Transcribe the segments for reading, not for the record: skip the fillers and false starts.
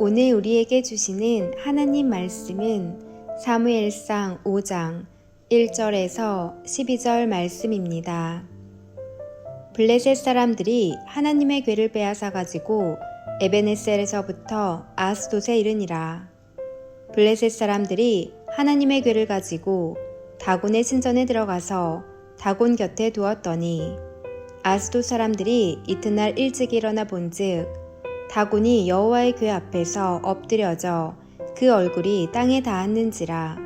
오늘 우리에게 주시는 하나님 말씀은 사무엘상 5장 1절에서 12절 말씀입니다. 블레셋 사람들이 하나님의 궤를 빼앗아 가지고 에베네셀에서부터 아스돗에 이르니라. 블레셋 사람들이 하나님의 궤를 가지고 다곤의 신전에 들어가서 다곤 곁에 두었더니 아스돗 사람들이 이튿날 일찍 일어나 본즉 다곤이 여호와의 궤 앞에서 엎드려져 그 얼굴이 땅에 닿았는지라.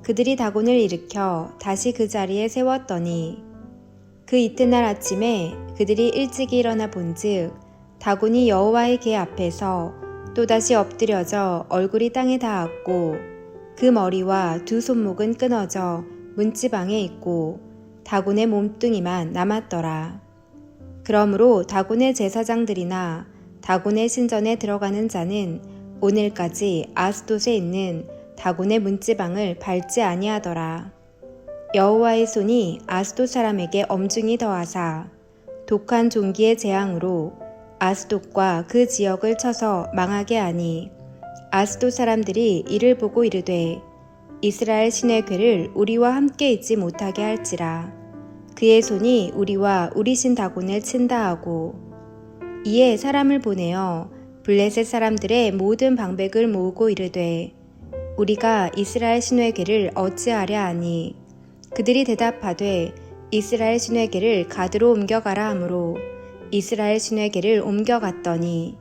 그들이 다곤을 일으켜 다시 그 자리에 세웠더니 그 이튿날 아침에 그들이 일찍 일어나 본즉 다곤이 여호와의 궤 앞에서 또다시 엎드려져 얼굴이 땅에 닿았고 그 머리와 두 손목은 끊어져 문지방에 있고 다곤의 몸뚱이만 남았더라. 그러므로 다곤의 제사장들이나 다곤의 신전에 들어가는 자는 오늘까지 아스돗에 있는 다곤의 문지방을 밟지 아니하더라. 여호와의 손이 아스돗 사람에게 엄중히 더하사 독한 종기의 재앙으로 아스돗과 그 지역을 쳐서 망하게 하니 아스돗 사람들이 이를 보고 이르되 이스라엘 신의 궤를 우리와 함께 있지 못하게 할지라. 그의 손이 우리와 우리 신 다곤을 친다 하고 이에 사람을 보내어 블레셋 사람들의 모든 방백을 모으고 이르되 우리가 이스라엘 신의 궤를 어찌하랴 하니 그들이 대답하되 이스라엘 신의 궤를 가드로 옮겨가라 하므로 이스라엘 신의 궤를 옮겨갔더니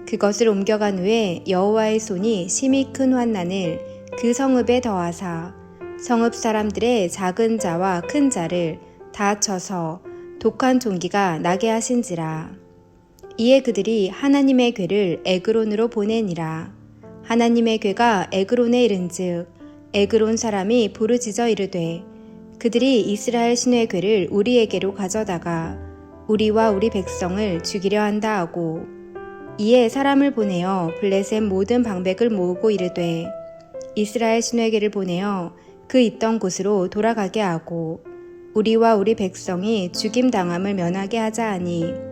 그것을 옮겨간 후에 여호와의 손이 심히 큰 환난을 그 성읍에 더하사 성읍 사람들의 작은 자와 큰 자를 다 쳐서 독한 종기가 나게 하신지라. 이에 그들이 하나님의 궤를 에그론으로 보내니라. 하나님의 궤가 에그론에 이른즉 에그론 사람이 부르짖어 이르되 그들이 이스라엘 신의 궤를 우리에게로 가져다가 우리와 우리 백성을 죽이려 한다 하고 이에 사람을 보내어 블레셋 모든 방백을 모으고 이르되 이스라엘 신의 궤를 보내어 그 있던 곳으로 돌아가게 하고 우리와 우리 백성이 죽임당함을 면하게 하자 하니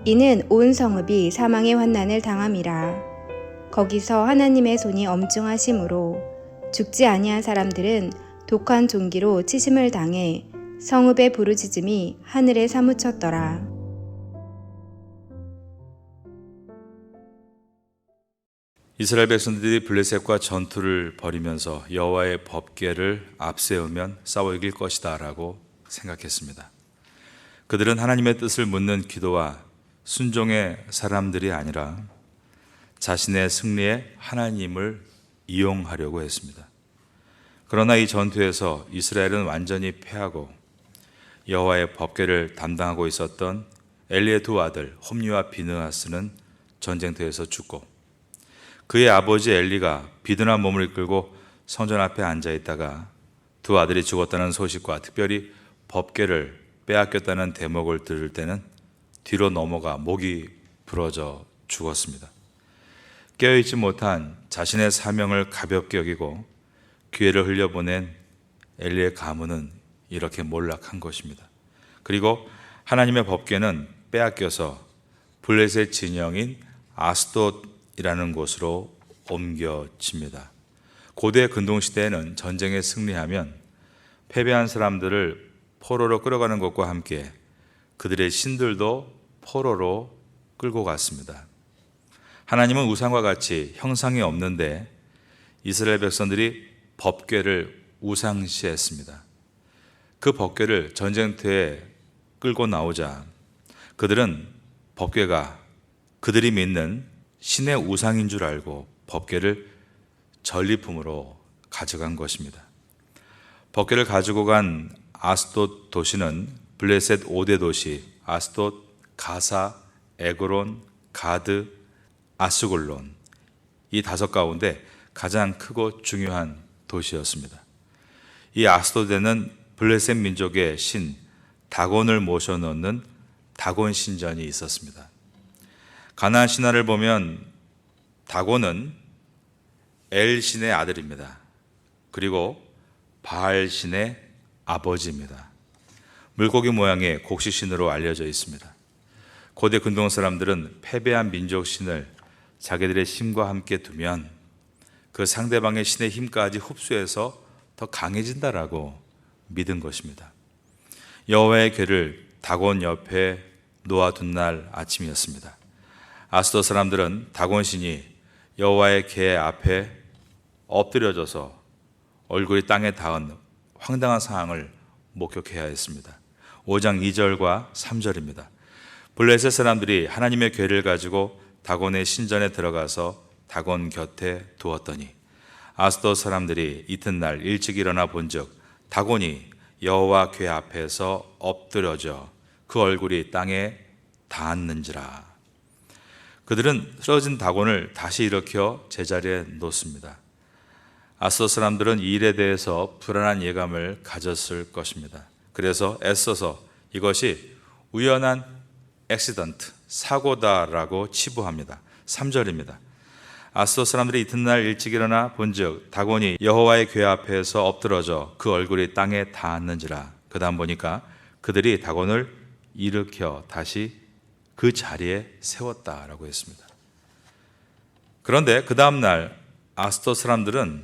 이는 온 성읍이 사망의 환난을 당함이라. 거기서 하나님의 손이 엄중하심으로 죽지 아니한 사람들은 독한 종기로 치심을 당해 성읍의 부르짖음이 하늘에 사무쳤더라. 이스라엘 백성들이 블레셋과 전투를 벌이면서 여호와의 법궤를 앞세우면 싸워 이길 것이다 라고 생각했습니다. 그들은 하나님의 뜻을 묻는 기도와 순종의 사람들이 아니라 자신의 승리에 하나님을 이용하려고 했습니다. 그러나 이 전투에서 이스라엘은 완전히 패하고 여호와의 법궤를 담당하고 있었던 엘리의 두 아들 홈리와 비느하스는 전쟁터에서 죽고 그의 아버지 엘리가 비둔한 몸을 이끌고 성전 앞에 앉아 있다가 두 아들이 죽었다는 소식과 특별히 법궤를 빼앗겼다는 대목을 들을 때는 뒤로 넘어가 목이 부러져 죽었습니다. 깨어있지 못한 자신의 사명을 가볍게 여기고 기회를 흘려보낸 엘리의 가문은 이렇게 몰락한 것입니다. 그리고 하나님의 법궤는 빼앗겨서 블레셋 진영인 아스돗이라는 곳으로 옮겨집니다. 고대 근동시대에는 전쟁에 승리하면 패배한 사람들을 포로로 끌어가는 것과 함께 그들의 신들도 포로로 끌고 갔습니다. 하나님은 우상과 같이 형상이 없는데 이스라엘 백성들이 법궤를 우상시했습니다. 그 법궤를 전쟁터에 끌고 나오자 그들은 법궤가 그들이 믿는 신의 우상인 줄 알고 법궤를 전리품으로 가져간 것입니다. 법궤를 가지고 간 아스돗 도시는 블레셋 5대 도시 아스돗, 가사, 에그론, 가드, 아스골론 이 다섯 가운데 가장 크고 중요한 도시였습니다. 이 아스돗에는 블레셋 민족의 신 다곤을 모셔놓는 다곤 신전이 있었습니다. 가나안 신화를 보면 다곤은 엘 신의 아들입니다. 그리고 바알 신의 아버지입니다. 물고기 모양의 곡식신으로 알려져 있습니다. 고대 근동 사람들은 패배한 민족 신을 자기들의 힘과 함께 두면 그 상대방의 신의 힘까지 흡수해서 더 강해진다라고 믿은 것입니다. 여호와의 궤를 다곤 옆에 놓아둔 날 아침이었습니다. 아스돗 사람들은 다곤 신이 여호와의 궤 앞에 엎드려져서 얼굴이 땅에 닿은 황당한 상황을 목격해야 했습니다. 5장 2절과 3절입니다. 블레셋 사람들이 하나님의 궤를 가지고 다곤의 신전에 들어가서 다곤 곁에 두었더니 아스돗 사람들이 이튿날 일찍 일어나 본즉 다곤이 여호와 궤 앞에서 엎드려져 그 얼굴이 땅에 닿았는지라. 그들은 쓰러진 다곤을 다시 일으켜 제자리에 놓습니다. 아스돗 사람들은 이 일에 대해서 불안한 예감을 가졌을 것입니다. 그래서 애써서 이것이 우연한 액시던트, 사고다라고 치부합니다. 3절입니다. 아스돗 사람들이 이튿날 일찍 일어나 본즉 다곤이 여호와의 궤 앞에서 엎드러져 그 얼굴이 땅에 닿았는지라. 그 다음 보니까 그들이 다곤을 일으켜 다시 그 자리에 세웠다라고 했습니다. 그런데 그 다음 날 아스돗 사람들은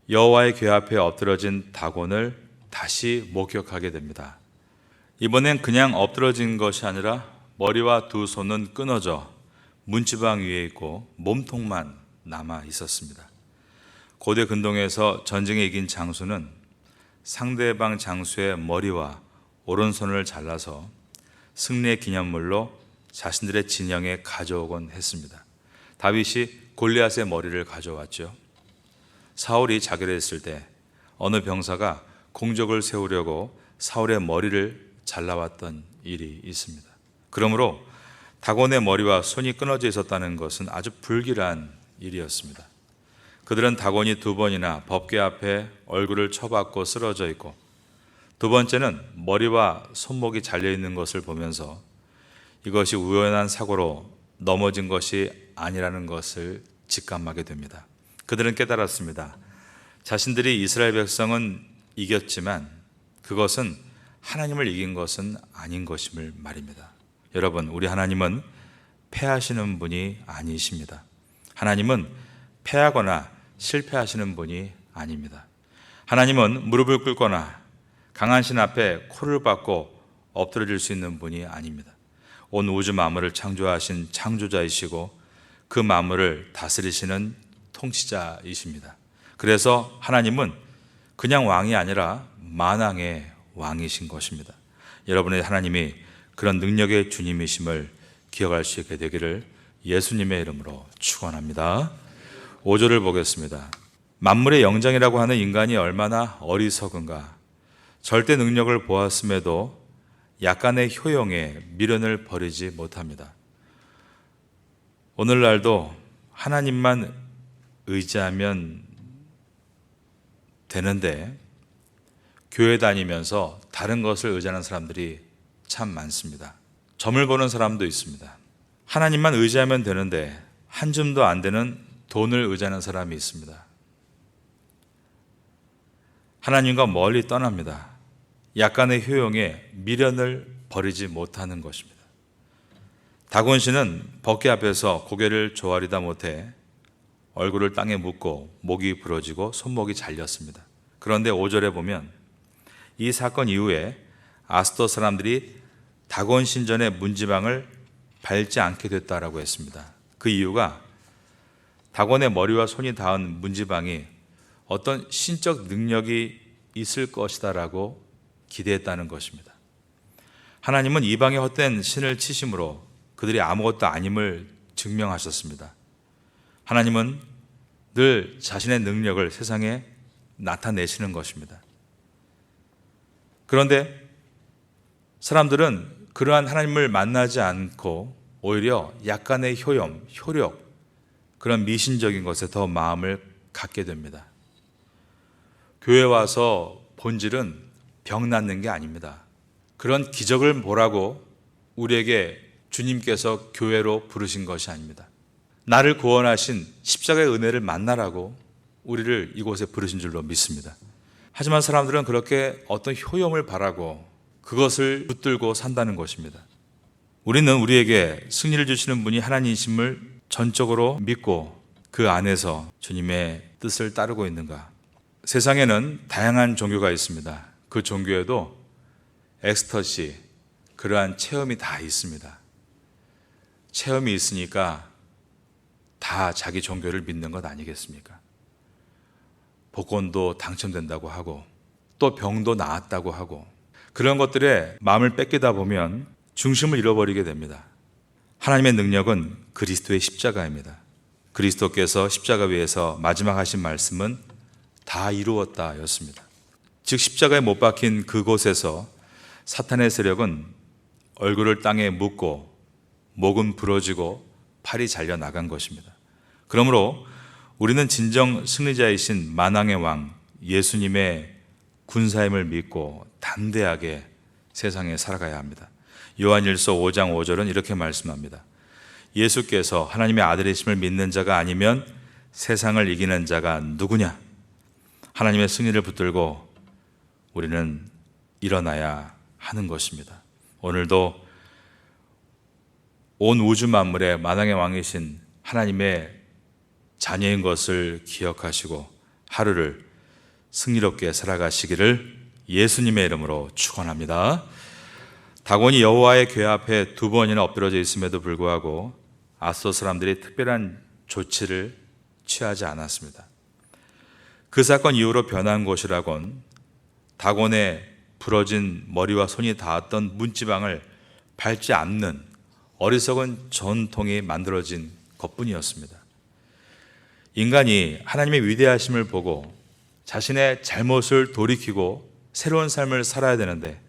여호와의 궤 앞에 엎드러진 다곤을 다시 목격하게 됩니다. 이번엔 그냥 엎드러진 것이 아니라 머리와 두 손은 끊어져 문지방 위에 있고 몸통만 남아 있었습니다. 고대 근동에서 전쟁에 이긴 장수는 상대방 장수의 머리와 오른손을 잘라서 승리의 기념물로 자신들의 진영에 가져오곤 했습니다. 다윗이 골리앗의 머리를 가져왔죠. 사울이 자결했을 때 어느 병사가 공적을 세우려고 사울의 머리를 잘라왔던 일이 있습니다. 그러므로 다곤의 머리와 손이 끊어져 있었다는 것은 아주 불길한 일이었습니다. 그들은 다곤이 두 번이나 법궤 앞에 얼굴을 쳐박고 쓰러져 있고 두 번째는 머리와 손목이 잘려있는 것을 보면서 이것이 우연한 사고로 넘어진 것이 아니라는 것을 직감하게 됩니다. 그들은 깨달았습니다. 자신들이 이스라엘 백성은 이겼지만 그것은 하나님을 이긴 것은 아닌 것임을 말입니다. 여러분, 우리 하나님은 패하시는 분이 아니십니다. 하나님은 패하거나 실패하시는 분이 아닙니다. 하나님은 무릎을 꿇거나 강한 신 앞에 코를 박고 엎드려질 수 있는 분이 아닙니다. 온 우주 만물을 창조하신 창조자이시고 그 만물을 다스리시는 통치자이십니다. 그래서 하나님은 그냥 왕이 아니라 만왕의 왕이신 것입니다. 여러분의 하나님이 그런 능력의 주님이심을 기억할 수 있게 되기를 예수님의 이름으로 축원합니다. 5절을 보겠습니다. 만물의 영장이라고 하는 인간이 얼마나 어리석은가. 절대 능력을 보았음에도 약간의 효용에 미련을 버리지 못합니다. 오늘날도 하나님만 의지하면 되는데 교회 다니면서 다른 것을 의지하는 사람들이 참 많습니다. 점을 보는 사람도 있습니다. 하나님만 의지하면 되는데 한 줌도 안 되는 돈을 의지하는 사람이 있습니다. 하나님과 멀리 떠납니다. 약간의 효용에 미련을 버리지 못하는 것입니다. 다곤 씨는 법궤 앞에서 고개를 조아리다 못해 얼굴을 땅에 묻고 목이 부러지고 손목이 잘렸습니다. 그런데 5절에 보면 이 사건 이후에 아스돗 사람들이 다곤 신전의 문지방을 밟지 않게 됐다라고 했습니다. 그 이유가 다곤의 머리와 손이 닿은 문지방이 어떤 신적 능력이 있을 것이다라고 기대했다는 것입니다. 하나님은 이방의 헛된 신을 치심으로 그들이 아무것도 아님을 증명하셨습니다. 하나님은 늘 자신의 능력을 세상에 나타내시는 것입니다. 그런데 사람들은 그러한 하나님을 만나지 않고 오히려 약간의 효염, 효력, 그런 미신적인 것에 더 마음을 갖게 됩니다. 교회 와서 본질은 병 낫는 게 아닙니다. 그런 기적을 보라고 우리에게 주님께서 교회로 부르신 것이 아닙니다. 나를 구원하신 십자가의 은혜를 만나라고 우리를 이곳에 부르신 줄로 믿습니다. 하지만 사람들은 그렇게 어떤 효용을 바라고 그것을 붙들고 산다는 것입니다. 우리는 우리에게 승리를 주시는 분이 하나님이심을 전적으로 믿고 그 안에서 주님의 뜻을 따르고 있는가? 세상에는 다양한 종교가 있습니다. 그 종교에도 엑스터시, 그러한 체험이 다 있습니다. 체험이 있으니까 다 자기 종교를 믿는 것 아니겠습니까? 복권도 당첨된다고 하고 또 병도 나았다고 하고 그런 것들에 마음을 뺏기다 보면 중심을 잃어버리게 됩니다. 하나님의 능력은 그리스도의 십자가입니다. 그리스도께서 십자가 위에서 마지막 하신 말씀은 다 이루었다 였습니다. 즉 십자가에 못 박힌 그곳에서 사탄의 세력은 얼굴을 땅에 묻고 목은 부러지고 팔이 잘려나간 것입니다. 그러므로 우리는 진정 승리자이신 만왕의 왕 예수님의 군사임을 믿고 담대하게 세상에 살아가야 합니다. 요한일서 5장 5절은 이렇게 말씀합니다. 예수께서 하나님의 아들이심을 믿는 자가 아니면 세상을 이기는 자가 누구냐? 하나님의 승리를 붙들고 우리는 일어나야 하는 것입니다. 오늘도 온 우주 만물의 만왕의 왕이신 하나님의 자녀인 것을 기억하시고 하루를 승리롭게 살아가시기를 예수님의 이름으로 축원합니다. 다곤이 여호와의 궤 앞에 2번이나 엎드러져 있음에도 불구하고 아스돗 사람들이 특별한 조치를 취하지 않았습니다. 그 사건 이후로 변한 곳이라곤 다곤의 부러진 머리와 손이 닿았던 문지방을 밟지 않는 어리석은 전통이 만들어진 것뿐이었습니다. 인간이 하나님의 위대하심을 보고 자신의 잘못을 돌이키고 새로운 삶을 살아야 되는데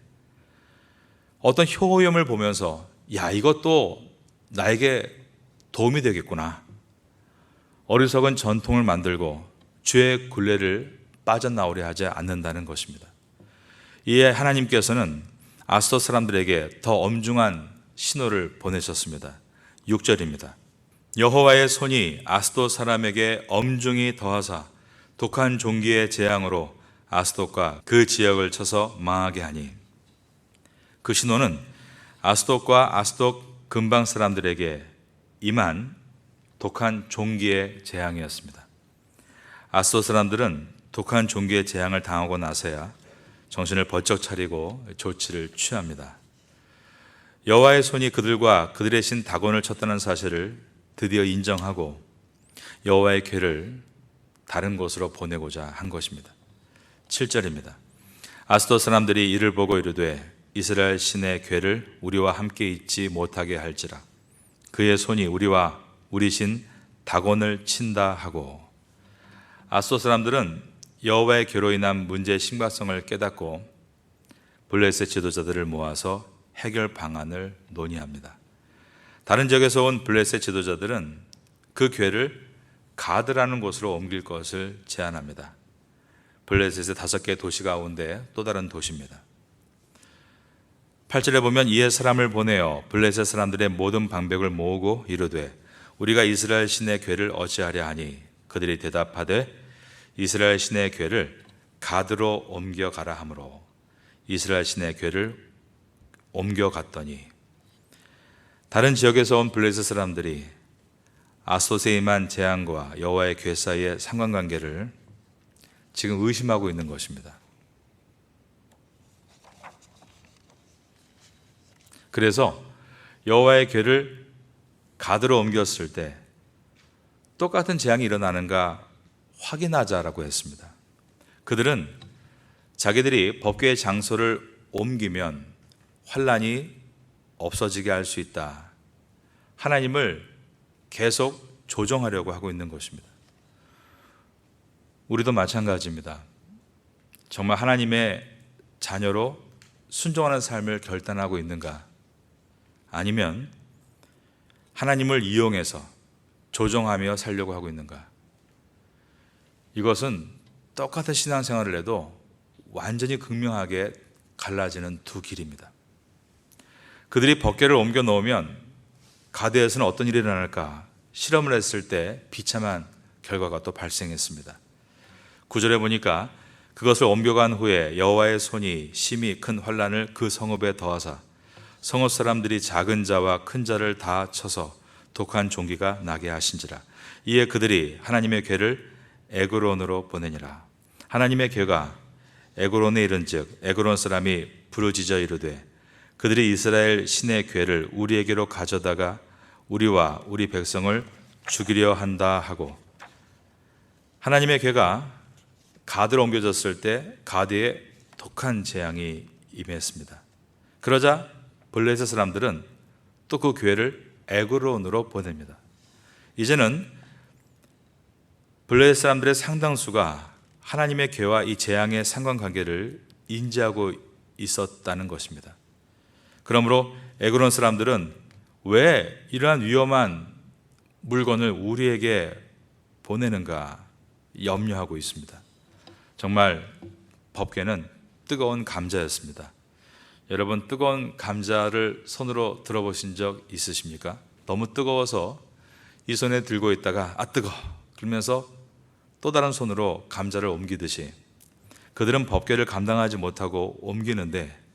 어떤 효험을 보면서 야, 이것도 나에게 도움이 되겠구나. 어리석은 전통을 만들고 죄의 굴레를 빠져나오려 하지 않는다는 것입니다. 이에 하나님께서는 아스돗 사람들에게 더 엄중한 신호를 보내셨습니다. 6절입니다. 여호와의 손이 아스돗 사람에게 엄중히 더하사 독한 종기의 재앙으로 아스돗과 그 지역을 쳐서 망하게 하니, 그 신호는 아스돗과 아스돗 근방 사람들에게 임한 독한 종기의 재앙이었습니다. 아스돗 사람들은 독한 종기의 재앙을 당하고 나서야 정신을 번쩍 차리고 조치를 취합니다. 여호와의 손이 그들과 그들의 신 다곤을 쳤다는 사실을 드디어 인정하고 여호와의 궤를 다른 곳으로 보내고자 한 것입니다. 7절입니다. 아스돗 사람들이 이를 보고 이르되 이스라엘 신의 궤를 우리와 함께 있지 못하게 할지라 그의 손이 우리와 우리 신 다곤을 친다 하고, 아스돗 사람들은 여호와의 궤로 인한 문제의 심각성을 깨닫고 블레셋 지도자들을 모아서 해결 방안을 논의합니다. 다른 지역에서 온 블레셋 지도자들은 그 궤를 가드라는 곳으로 옮길 것을 제안합니다. 블레셋의 5개 도시 가운데 또 다른 도시입니다. 8절에 보면 이에 사람을 보내어 블레셋 사람들의 모든 방백을 모으고 이르되 우리가 이스라엘 신의 궤를 어찌하려 하니, 그들이 대답하되 이스라엘 신의 궤를 가드로 옮겨가라 하므로 이스라엘 신의 궤를 옮겨갔더니, 다른 지역에서 온 블레셋 사람들이 아스돗에 임한 재앙과 여호와의 궤 사이의 상관관계를 지금 의심하고 있는 것입니다. 그래서 여호와의 궤를 가드로 옮겼을 때 똑같은 재앙이 일어나는가 확인하자라고 했습니다. 그들은 자기들이 법궤의 장소를 옮기면 환란이 없어지게 할 수 있다, 하나님을 계속 조정하려고 하고 있는 것입니다. 우리도 마찬가지입니다. 정말 하나님의 자녀로 순종하는 삶을 결단하고 있는가, 아니면 하나님을 이용해서 조정하며 살려고 하고 있는가. 이것은 똑같은 신앙생활을 해도 완전히 극명하게 갈라지는 두 길입니다. 그들이 법궤를 옮겨 놓으면 가드에서는 어떤 일이 일어날까 실험을 했을 때 비참한 결과가 또 발생했습니다. 9절에 보니까 그것을 옮겨간 후에 여호와의 손이 심히 큰 환란을 그 성읍에 더하사 성읍 사람들이 작은 자와 큰 자를 다 쳐서 독한 종기가 나게 하신지라. 이에 그들이 하나님의 궤를 에그론으로 보내니라. 하나님의 궤가 에그론에 이른즉 에그론 사람이 부르짖어 이르되 그들이 이스라엘 신의 궤를 우리에게로 가져다가 우리와 우리 백성을 죽이려 한다 하고, 하나님의 궤가 가드로 옮겨졌을 때 가드에 독한 재앙이 임했습니다. 그러자 블레셋 사람들은 또 그 궤를 에그론으로 보냅니다. 이제는 블레셋 사람들의 상당수가 하나님의 궤와 이 재앙의 상관관계를 인지하고 있었다는 것입니다. 그러므로 에그론 사람들은 왜 이러한 위험한 물건을 우리에게 보내는가 염려하고 있습니다. 정말 법궤는 뜨거운 감자였습니다. 여러분, 뜨거운 감자를 손으로 들어보신 적 있으십니까? 너무 뜨거워서 이 손에 들고 있다가 뜨거! 그러면서 또 다른 손으로 감자를 옮기듯이 그들은 법궤를 감당하지 못하고 옮기는데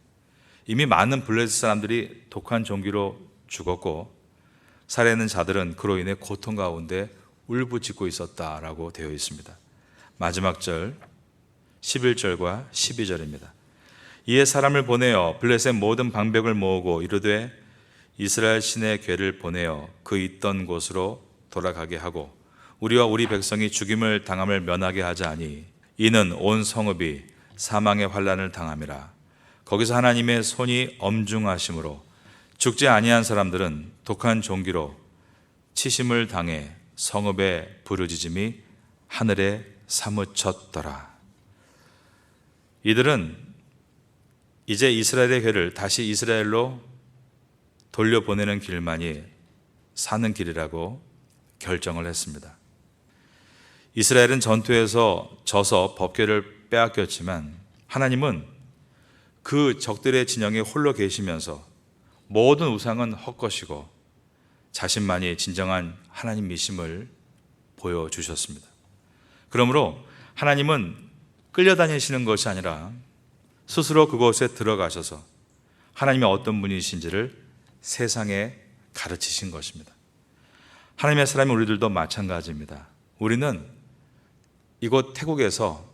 이미 많은 블레셋 사람들이 독한 종기로 죽었고 살해하는 자들은 그로 인해 고통 가운데 울부짖고 있었다라고 되어 있습니다. 마지막 절 11절과 12절입니다. 이에 사람을 보내어 블레셋 모든 방백을 모으고 이르되 이스라엘 신의 궤를 보내어 그 있던 곳으로 돌아가게 하고 우리와 우리 백성이 죽임을 당함을 면하게 하자니 이는 온 성읍이 사망의 환난을 당함이라. 거기서 하나님의 손이 엄중하심으로 죽지 아니한 사람들은 독한 종기로 치심을 당해 성읍의 부르짖음이 하늘에 사무쳤더라. 이들은 이제 이스라엘의 궤를 다시 이스라엘로 돌려보내는 길만이 사는 길이라고 결정을 했습니다. 이스라엘은 전투에서 져서 법궤를 빼앗겼지만 하나님은 그 적들의 진영에 홀로 계시면서 모든 우상은 헛것이고 자신만이 진정한 하나님이심을 보여주셨습니다. 그러므로 하나님은 끌려다니시는 것이 아니라 스스로 그곳에 들어가셔서 하나님이 어떤 분이신지를 세상에 가르치신 것입니다. 하나님의 사람인 우리들도 마찬가지입니다. 우리는 이곳 태국에서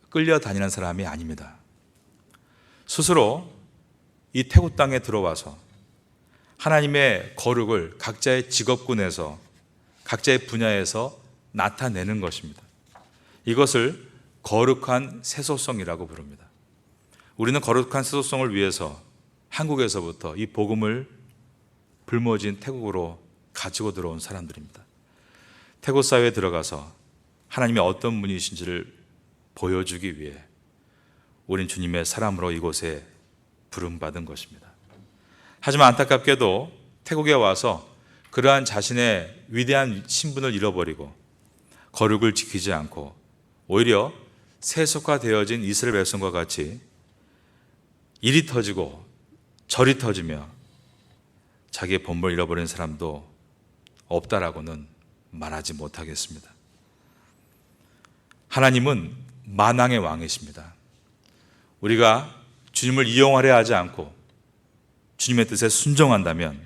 끌려다니는 사람이 아닙니다. 스스로 이 태국 땅에 들어와서 하나님의 거룩을 각자의 직업군에서 각자의 분야에서 나타내는 것입니다. 이것을 거룩한 세속성이라고 부릅니다. 우리는 거룩한 세속성을 위해서 한국에서부터 이 복음을 불모진 태국으로 가지고 들어온 사람들입니다. 태국 사회에 들어가서 하나님이 어떤 분이신지를 보여주기 위해 우린 주님의 사람으로 이곳에 부름받은 것입니다. 하지만 안타깝게도 태국에 와서 그러한 자신의 위대한 신분을 잃어버리고 거룩을 지키지 않고 오히려 세속화되어진 이스라엘 백성과 같이 일이 터지고 절이 터지며 자기의 본분을 잃어버린 사람도 없다라고는 말하지 못하겠습니다. 하나님은 만왕의 왕이십니다. 우리가 주님을 이용하려 하지 않고 주님의 뜻에 순종한다면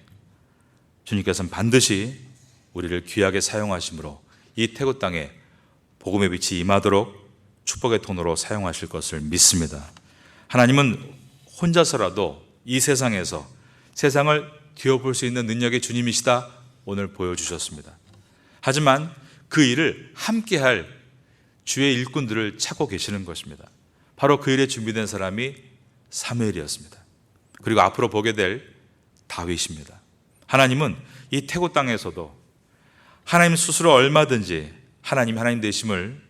주님께서는 반드시 우리를 귀하게 사용하심으로 이 태국 땅에 복음의 빛이 임하도록 축복의 통로로 사용하실 것을 믿습니다. 하나님은 혼자서라도 이 세상에서 세상을 뒤엎을 수 있는 능력의 주님이시다 오늘 보여주셨습니다. 하지만 그 일을 함께할 주의 일꾼들을 찾고 계시는 것입니다. 바로 그 일에 준비된 사람이 사무엘이었습니다. 그리고 앞으로 보게 될 다윗입니다. 하나님은 이 태국 땅에서도 하나님 스스로 얼마든지 하나님 되심을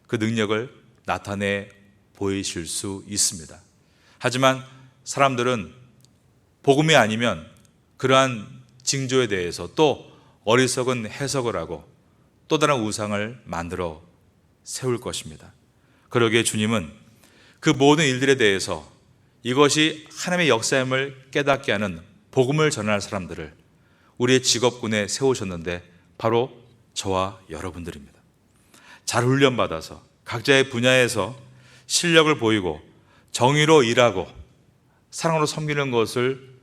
그 능력을 나타내 보이실 수 있습니다. 하지만 사람들은 복음이 아니면 그러한 징조에 대해서 또 어리석은 해석을 하고 또 다른 우상을 만들어 세울 것입니다. 그러기에 주님은 그 모든 일들에 대해서 이것이 하나님의 역사임을 깨닫게 하는 복음을 전할 사람들을 우리의 직업군에 세우셨는데 바로 저와 여러분들입니다. 잘 훈련받아서 각자의 분야에서 실력을 보이고 정의로 일하고 사랑으로 섬기는 것을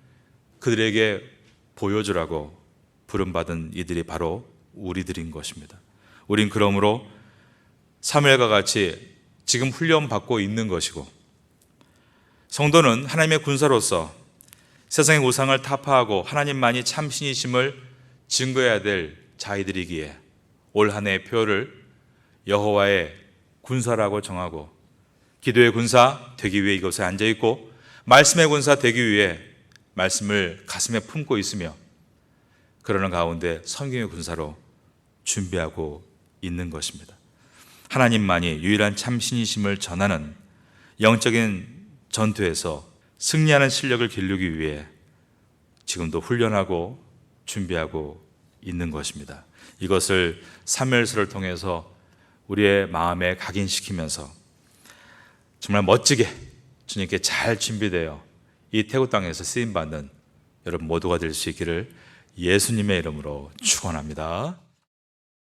그들에게 보여주라고 부름받은 이들이 바로 우리들인 것입니다. 우린 그러므로 사무엘과 같이 지금 훈련받고 있는 것이고, 성도는 하나님의 군사로서 세상의 우상을 타파하고 하나님만이 참신이심을 증거해야 될 자이들이기에 올 한 해의 표를 여호와의 군사라고 정하고, 기도의 군사 되기 위해 이곳에 앉아있고, 말씀의 군사 되기 위해 말씀을 가슴에 품고 있으며, 그러는 가운데 성경의 군사로 준비하고 있는 것입니다. 하나님만이 유일한 참신이심을 전하는 영적인 전투에서 승리하는 실력을 기르기 위해 지금도 훈련하고 준비하고 있는 것입니다. 이것을 사무엘서를 통해서 우리의 마음에 각인시키면서 정말 멋지게 주님께 잘 준비되어 이 태국 땅에서 쓰임받는 여러분 모두가 될 수 있기를 예수님의 이름으로 축원합니다.